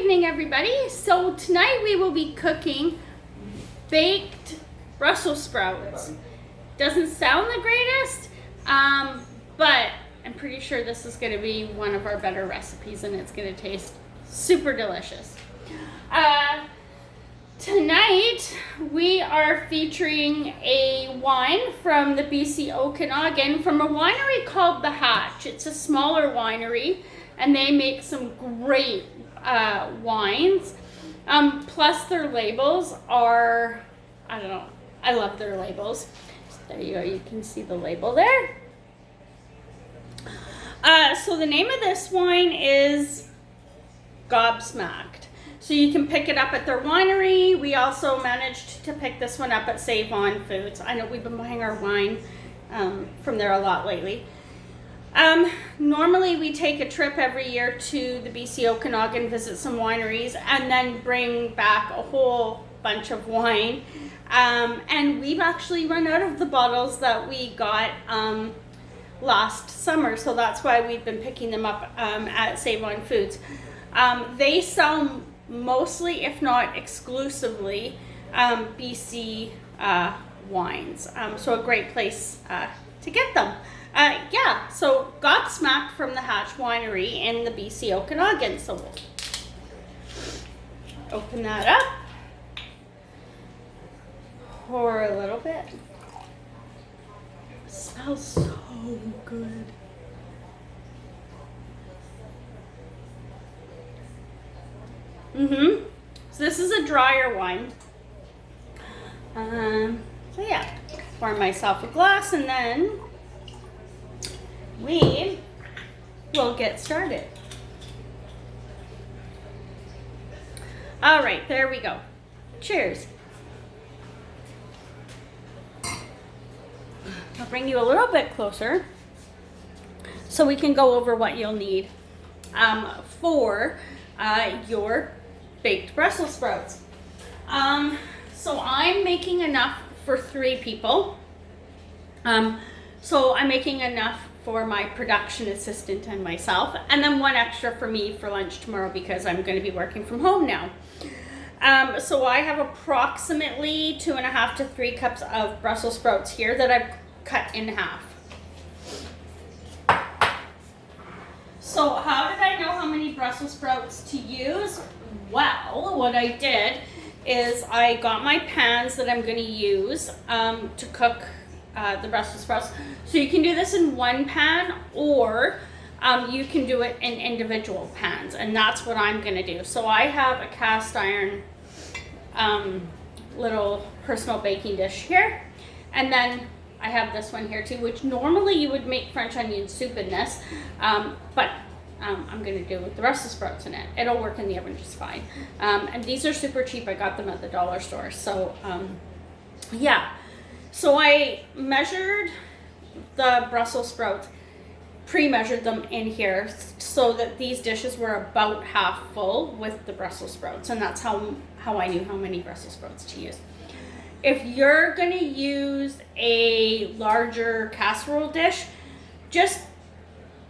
evening, everybody. So tonight we will be cooking baked Brussels sprouts. Doesn't sound the greatest, but I'm pretty sure this is going to be one of our better recipes and it's going to taste super delicious. Tonight we are featuring a wine from the BC Okanagan from a winery called The Hatch. It's a smaller winery and they make some great wines. Plus their labels are, I don't know, I love their labels. There you go, you can see the label there. So the name of this wine is Gobsmacked. So you can pick it up at their winery. We also managed to pick this one up at Save On Foods. I know we've been buying our wine from there a lot lately. Normally we take a trip every year to the BC Okanagan, visit some wineries, and then bring back a whole bunch of wine. And we've actually run out of the bottles that we got last summer, so that's why we've been picking them up at Save On Foods. They sell mostly, if not exclusively, BC wines, so a great place to get them. Yeah, so Gobsmacked from the Hatch Winery in the BC Okanagan. So we'll open that up, pour a little bit. It smells so good. So this is a drier wine. So yeah, pour myself a glass and then we will get started. All right, there we go. Cheers. I'll bring you a little bit closer so we can go over what you'll need for your baked Brussels sprouts. So I'm making enough for 3 people. So I'm making enough for my production assistant and myself, and then 1 extra for me for lunch tomorrow because I'm going to be working from home now. So I have approximately 2.5 to 3 cups of Brussels sprouts here that I've cut in half. So how did I know how many Brussels sprouts to use? Well, what I did is I got my pans that I'm going to use to cook the Brussels sprouts. So you can do this in one pan, or you can do it in individual pans, and that's what I'm going to do. So I have a cast iron little personal baking dish here, and then I have this one here too, which normally you would make French onion soup in this, but I'm going to do with the Brussels sprouts in it. It'll work in the oven just fine. And these are super cheap. I got them at the dollar store. So yeah. So I measured the Brussels sprouts, pre-measured them in here so that these dishes were about half full with the Brussels sprouts. And that's how I knew how many Brussels sprouts to use. If you're going to use a larger casserole dish, just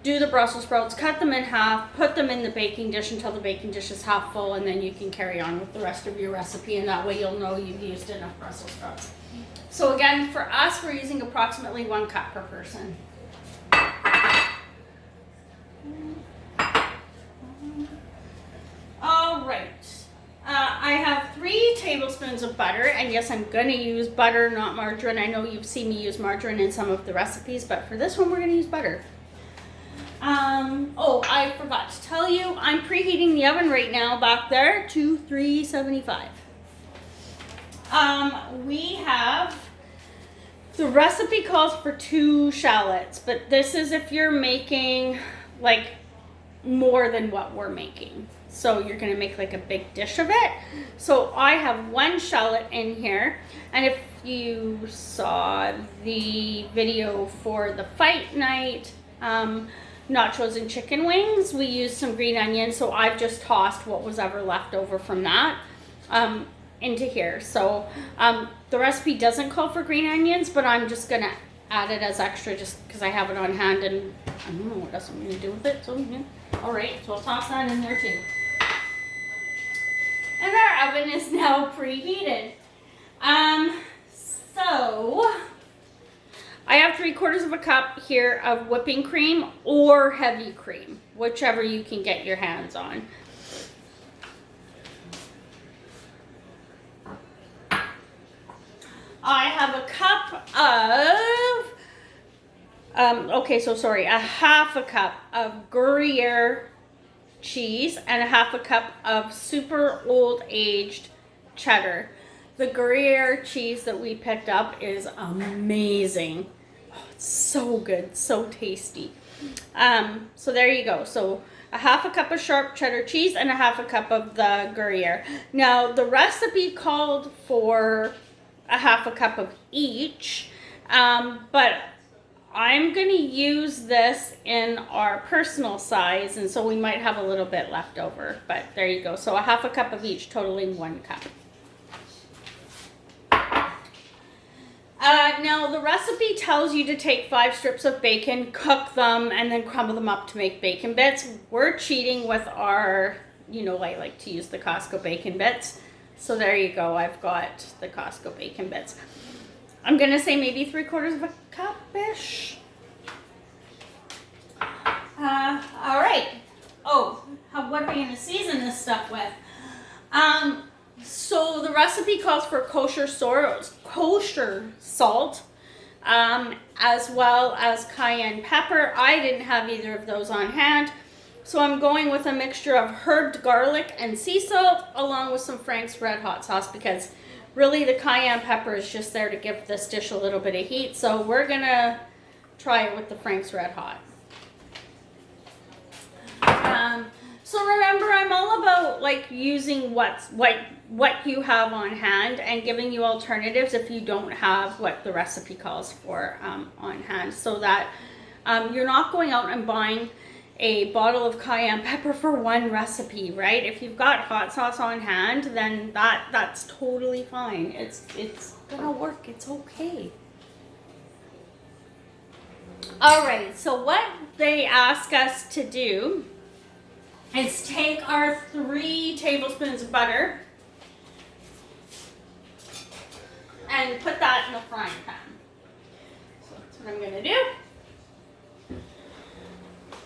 do the Brussels sprouts, cut them in half, put them in the baking dish until the baking dish is half full, and then you can carry on with the rest of your recipe, and that way you'll know you've used enough Brussels sprouts. So again, for us, we're using approximately 1 cup per person. All right. I have 3 tablespoons of butter, and yes, I'm going to use butter, not margarine. I know you've seen me use margarine in some of the recipes, but for this one, we're going to use butter. Oh, I forgot to tell you, I'm preheating the oven right now back there to 375. We have, the recipe calls for 2 shallots, but this is if you're making like more than what we're making. So you're going to make like a big dish of it. So I have 1 shallot in here. And if you saw the video for the fight night, nachos and chicken wings, we used some green onions. So I've just tossed what was ever left over from that into here. So the recipe doesn't call for green onions, but I'm just going to add it as extra just because I have it on hand and I don't know what else I'm going to do with it. So yeah. All right, so I'll toss that in there too. oven is now preheated. So I have 3/4 of a cup here of whipping cream or heavy cream, whichever you can get your hands on. I have a cup of, a half a cup of Gruyere cheese and a half a cup of super old aged cheddar. The Gruyere cheese that we picked up is amazing. Oh, it's so good, so tasty. So there you go. So a half a cup of sharp cheddar cheese and a half a cup of the Gruyere. Now the recipe called for a half a cup of each, but I'm going to use this in our personal size, and so we might have a little bit left over, but there you go. So a half a cup of each, totaling 1 cup. Now the recipe tells you to take 5 strips of bacon, cook them, and then crumble them up to make bacon bits. We're cheating with our, I like to use the Costco bacon bits. So there you go, I've got the Costco bacon bits. I'm gonna say maybe 3/4 of a cup-ish. All right. Oh, what are we gonna season this stuff with? So the recipe calls for kosher salt, as well as cayenne pepper. I didn't have either of those on hand. So I'm going with a mixture of herbed garlic and sea salt, along with some Frank's Red Hot sauce, because really the cayenne pepper is just there to give this dish a little bit of heat. So we're gonna try it with the Frank's Red Hot. So remember, I'm all about using what you have on hand and giving you alternatives if you don't have what the recipe calls for on hand, so that you're not going out and buying a bottle of cayenne pepper for one recipe, right? If you've got hot sauce on hand, then that's totally fine. It's gonna work. It's okay. All right. So what they ask us to do is take our 3 tablespoons of butter and put that in a frying pan. So that's what I'm gonna do.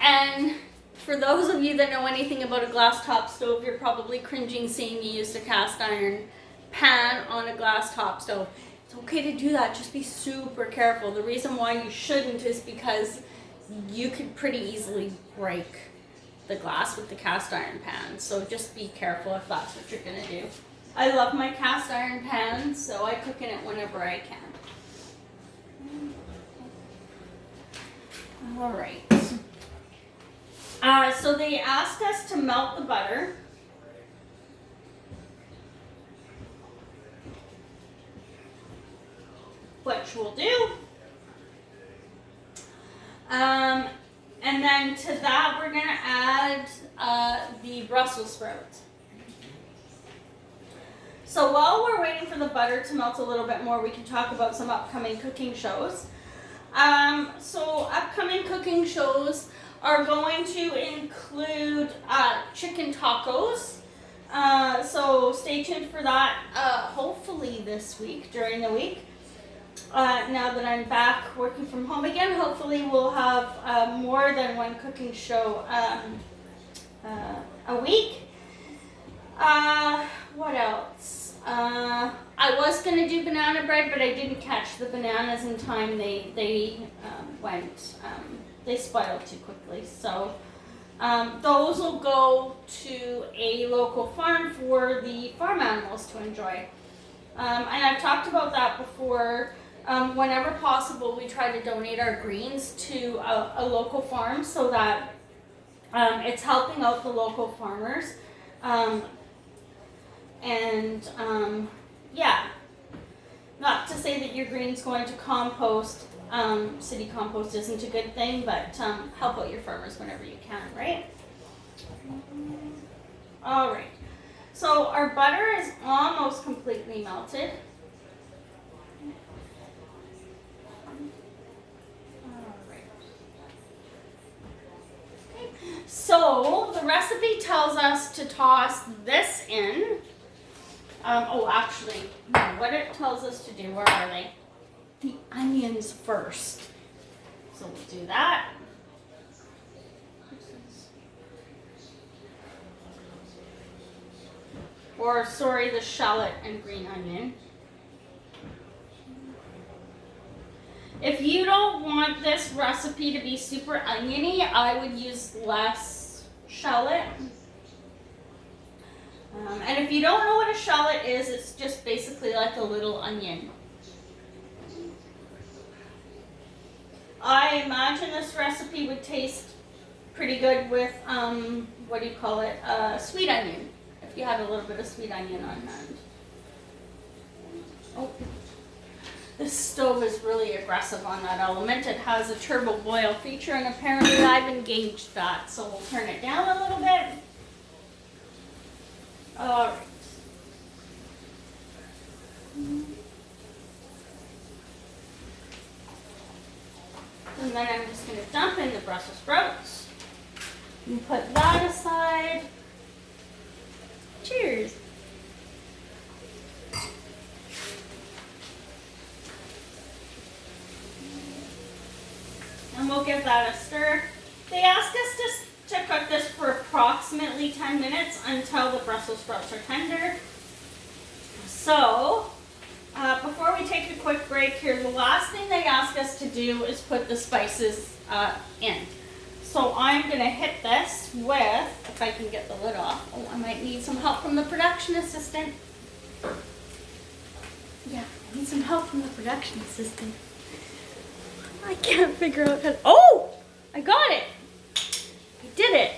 And for those of you that know anything about a glass top stove, you're probably cringing seeing me use a cast iron pan on a glass top stove. It's okay to do that, just be super careful. The reason why you shouldn't is because you could pretty easily break the glass with the cast iron pan. So just be careful if that's what you're gonna do. I love my cast iron pan, so I cook in it whenever I can. All right. So they asked us to melt the butter. Which we'll do. And then to that we're going to add the Brussels sprouts. So while we're waiting for the butter to melt a little bit more, we can talk about some upcoming cooking shows. So upcoming cooking shows are going to include chicken tacos. So stay tuned for that, hopefully this week, during the week. Now that I'm back working from home again, hopefully we'll have more than one cooking show a week. What else? I was going to do banana bread, but I didn't catch the bananas in time. They spoiled too quickly. So those will go to a local farm for the farm animals to enjoy. And I've talked about that before. Whenever possible, we try to donate our greens to a local farm so that it's helping out the local farmers. Yeah, not to say that your green's going to compost. City compost isn't a good thing, but help out your farmers whenever you can, right? All right. So our butter is almost completely melted. So the recipe tells us to toss this in Oh, actually, no, what it tells us to do, where are they? The onions first. So we'll do that. Or, sorry, the shallot and green onion. If you don't want this recipe to be super oniony, I would use less shallot. And if you don't know what a shallot is, it's just basically like a little onion. I imagine this recipe would taste pretty good with, what do you call it, sweet onion. If you had a little bit of sweet onion on hand. Oh, this stove is really aggressive on that element. It has a turbo boil feature, and apparently I've engaged that. So we'll turn it down a little bit. All right. And then I'm just going to dump in the Brussels sprouts and put that aside. Cheers. And we'll give that a stir. They ask us to cook this for approximately 10 minutes until the Brussels sprouts are tender. So, before we take a quick break here, the last thing they ask us to do is put the spices in. So I'm going to hit this with, if I can get the lid off. Oh, I might need some help from the production assistant. Yeah, I need some help from the production assistant. I can't figure out how to, oh, I got it. I did it.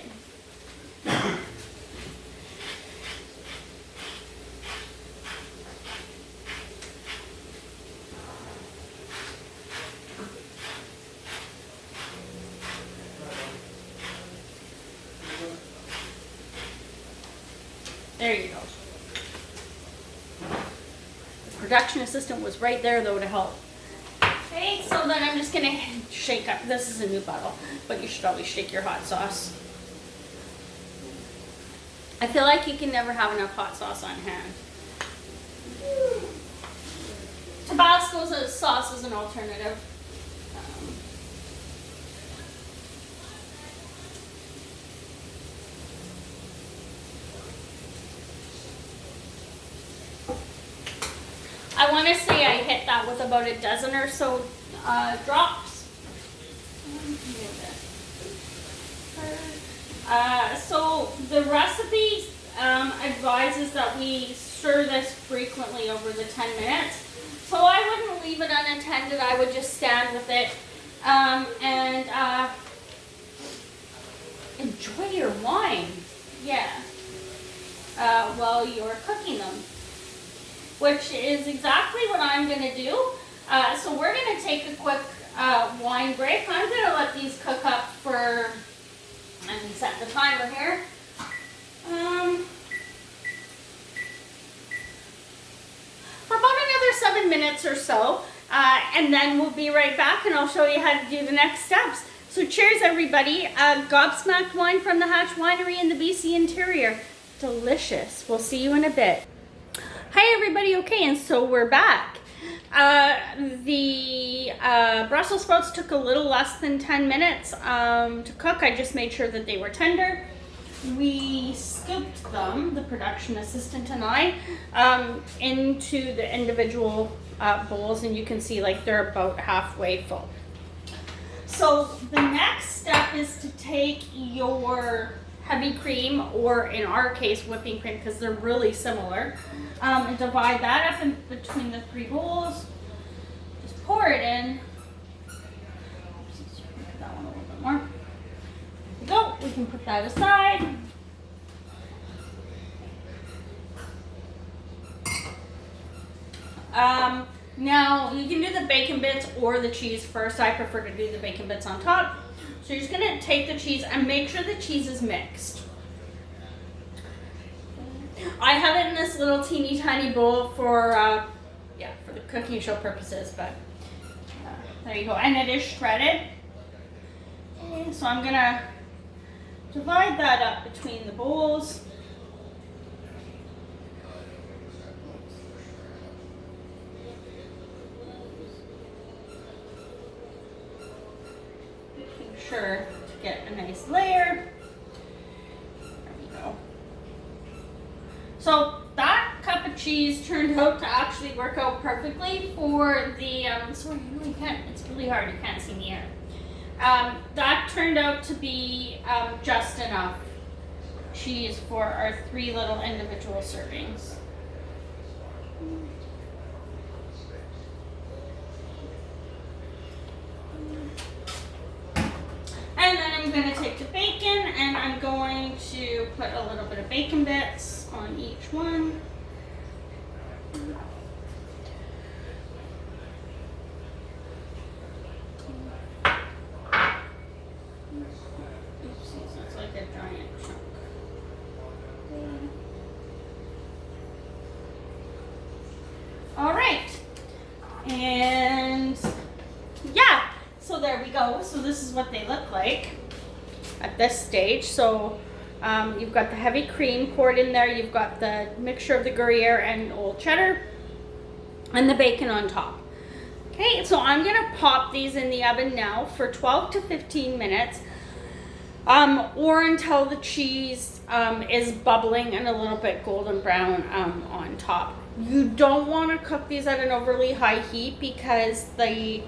There you go. The production assistant was right there though to help. Okay, so then I'm just gonna shake up. This is a new bottle, but you should always shake your hot sauce. I feel like you can never have enough hot sauce on hand. Tabasco sauce is an alternative. I want to say I hit that with about a dozen or so drops. So the recipe advises that we stir this frequently over the 10 minutes. So I wouldn't leave it unattended. I would just stand with it and enjoy your wine. Yeah. While you're cooking them. Which is exactly what I'm going to do. So we're going to take a quick wine break. I'm going to let these cook up for, let me set the timer here. For about another 7 minutes or so. And then we'll be right back and I'll show you how to do the next steps. So cheers everybody. Gobsmacked wine from the Hatch Winery in the BC interior. Delicious. We'll see you in a bit. Hi everybody, okay, and so we're back. The Brussels sprouts took a little less than 10 minutes to cook. I just made sure that they were tender. We scooped them, the production assistant and I, into the individual bowls, and you can see like they're about halfway full. So the next step is to take your heavy cream, or in our case whipping cream, because they're really similar, and divide that up in between the 3 bowls. Just pour it in. Oops, make that one a little bit more. There we go. We can put that aside. Now you can do the bacon bits or the cheese first. I prefer to do the bacon bits on top. So you're just going to take the cheese and make sure the cheese is mixed. I have it in this little teeny tiny bowl for the cooking show purposes, but there you go. And it is shredded. Okay, so I'm going to divide that up between the bowls. sure to get a nice layer. There we go. So that cup of cheese turned out to actually work out perfectly for the, sorry, you really can't, it's really hard, you can't see me here. That turned out to be just enough cheese for our 3 little individual servings. And then I'm going to take the bacon and I'm going to put a little bit of bacon bits on each one. Oopsies, that's like a giant chunk. All right. And yeah, so there we go. So this is what they look like at this stage. So you've got the heavy cream poured in there. You've got the mixture of the Gruyere and old cheddar and the bacon on top. Okay, so I'm gonna pop these in the oven now for 12 to 15 minutes or until the cheese is bubbling and a little bit golden brown on top. You don't want to cook these at an overly high heat because the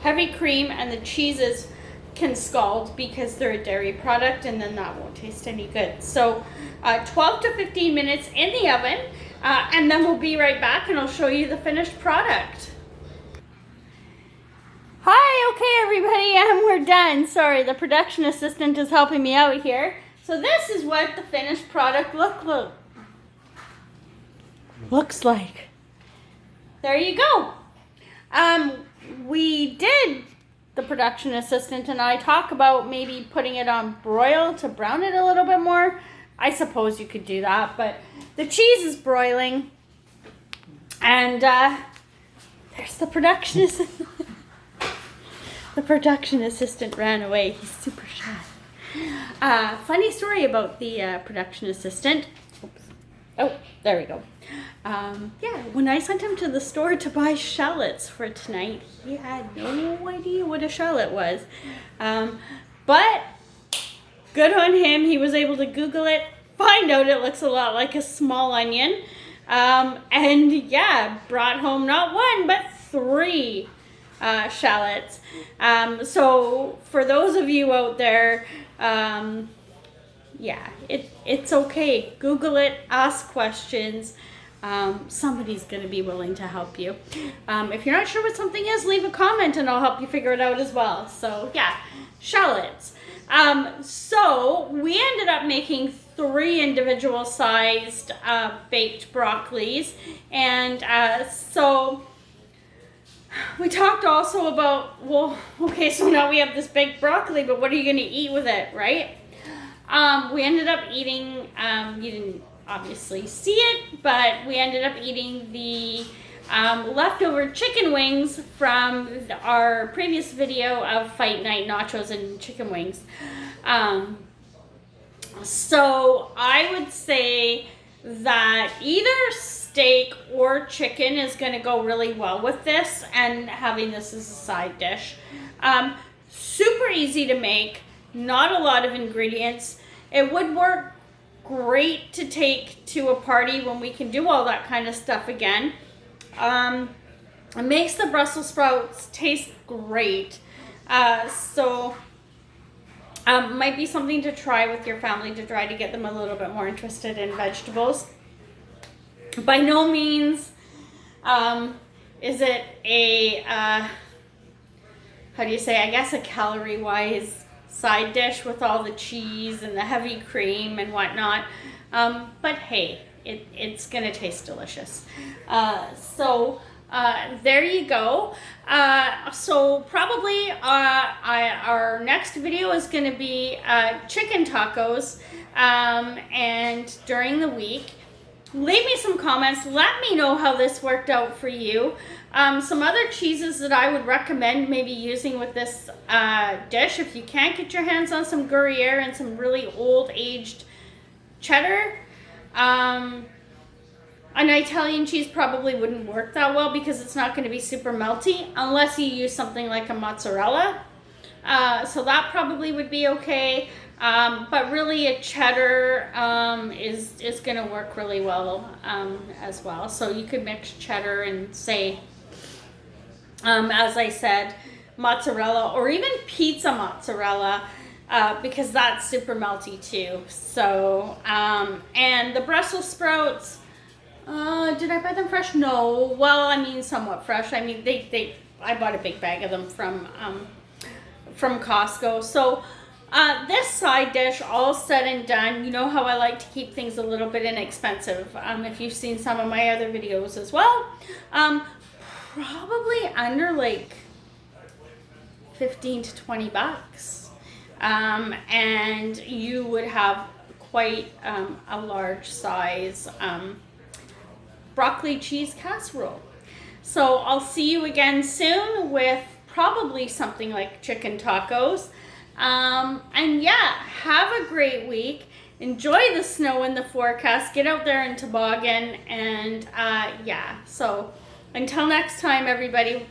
heavy cream and the cheeses can scald because they're a dairy product, and then that won't taste any good. So 12 to 15 minutes in the oven, and then we'll be right back and I'll show you the finished product. Hi, okay everybody, and we're done. Sorry, the production assistant is helping me out here. So this is what the finished product looks like. There you go. We did, the production assistant and I, talk about maybe putting it on broil to brown it a little bit more. I suppose you could do that, but the cheese is broiling, and there's the production assistant. The production assistant ran away. He's super shy. Funny story about the production assistant. Oops. Oh, there we go. Yeah, when I sent him to the store to buy shallots for tonight, he had no idea what a shallot was. But good on him. He was able to Google it, find out it looks a lot like a small onion. And yeah, brought home not 1, but 3 shallots. So for those of you out there, yeah, it's okay. Google it, ask questions. Somebody's going to be willing to help you. If you're not sure what something is, leave a comment and I'll help you figure it out as well. So yeah, shallots. So we ended up making 3 individual sized baked broccolis, and so we talked also about, well, okay, so now we have this baked broccoli, but what are you going to eat with it, right? We ended up eating, you didn't obviously see it, but we ended up eating the leftover chicken wings from our previous video of Fight Night nachos and chicken wings. So I would say that either steak or chicken is going to go really well with this, and having this as a side dish. Super easy to make, not a lot of ingredients. It would work great to take to a party when we can do all that kind of stuff again. It makes the Brussels sprouts taste great. So might be something to try with your family to try to get them a little bit more interested in vegetables. By no means is it a, how do you say, I guess a calorie-wise side dish with all the cheese and the heavy cream and whatnot. But hey, it's gonna taste delicious. So there you go. So probably our next video is gonna be chicken tacos, and during the week. Leave me some comments. Let me know how this worked out for you. Some other cheeses that I would recommend maybe using with this dish, if you can't get your hands on some Gruyere and some really old aged cheddar. An Italian cheese probably wouldn't work that well because it's not going to be super melty unless you use something like a mozzarella. So that probably would be okay. But really a cheddar is going to work really well as well. So you could mix cheddar and say, as I said, mozzarella or even pizza mozzarella, because that's super melty too. So, and the Brussels sprouts, did I buy them fresh? No. Well, I mean, somewhat fresh. I mean, I bought a big bag of them from Costco. So, this side dish, all said and done, you know how I like to keep things a little bit inexpensive. If you've seen some of my other videos as well, probably under like 15 to 20 bucks. And you would have quite a large size broccoli cheese casserole. So I'll see you again soon with probably something like chicken tacos. And yeah, have a great week. Enjoy the snow in the forecast. Get out there and toboggan. And yeah, so until next time, everybody.